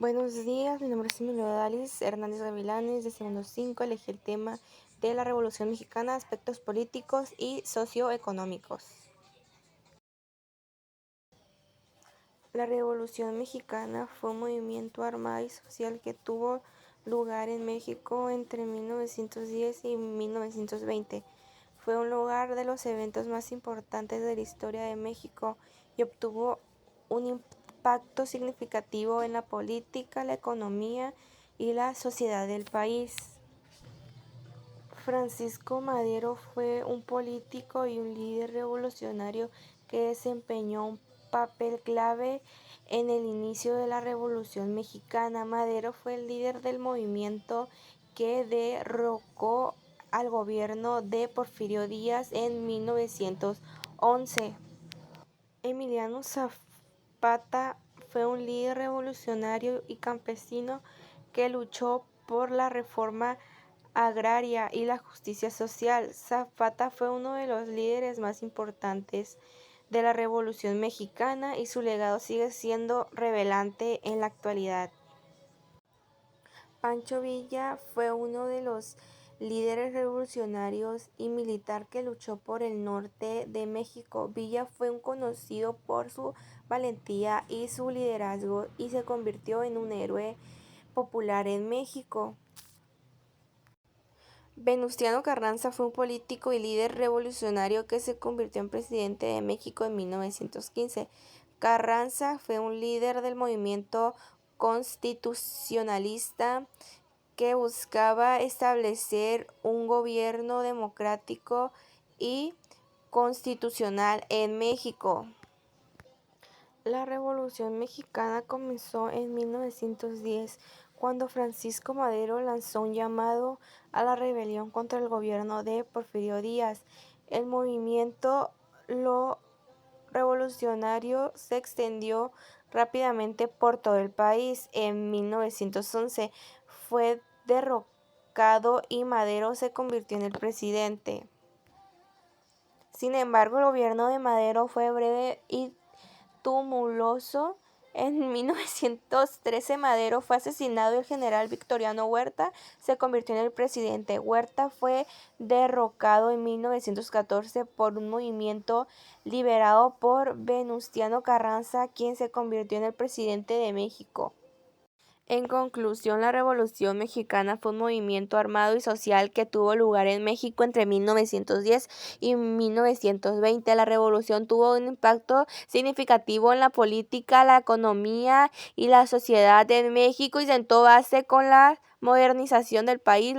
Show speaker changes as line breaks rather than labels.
Buenos días, mi nombre es Emilio Dalis Hernández Gavilanes, de segundo 5, elegí el tema de la Revolución Mexicana, aspectos políticos y socioeconómicos. La Revolución Mexicana fue un movimiento armado y social que tuvo lugar en México entre 1910 y 1920. Fue un lugar de los eventos más importantes de la historia de México y obtuvo un impacto significativo en la política, la economía y la sociedad del país. Francisco Madero fue un político y un líder revolucionario que desempeñó un papel clave en el inicio de la Revolución Mexicana. Madero fue el líder del movimiento que derrocó al gobierno de Porfirio Díaz en 1911. Emiliano Zapata fue un líder revolucionario y campesino que luchó por la reforma agraria y la justicia social. Zapata fue uno de los líderes más importantes de la Revolución Mexicana y su legado sigue siendo relevante en la actualidad. Pancho Villa fue uno de los líderes revolucionarios y militar que luchó por el norte de México. Villa fue conocido por su valentía y su liderazgo y se convirtió en un héroe popular en México. Venustiano Carranza fue un político y líder revolucionario que se convirtió en presidente de México en 1915. Carranza fue un líder del movimiento constitucionalista que buscaba establecer un gobierno democrático y constitucional en México. La Revolución Mexicana comenzó en 1910, cuando Francisco Madero lanzó un llamado a la rebelión contra el gobierno de Porfirio Díaz. El movimiento revolucionario se extendió rápidamente por todo el país. En 1911 fue derrocado y Madero se convirtió en el presidente. Sin embargo, el gobierno de Madero fue breve y tumultuoso. En 1913 Madero fue asesinado y el general Victoriano Huerta se convirtió en el presidente. Huerta fue derrocado en 1914 por un movimiento liderado por Venustiano Carranza, quien se convirtió en el presidente de México. En conclusión, la Revolución Mexicana fue un movimiento armado y social que tuvo lugar en México entre 1910 y 1920. La revolución tuvo un impacto significativo en la política, la economía y la sociedad de México y sentó base con la modernización del país.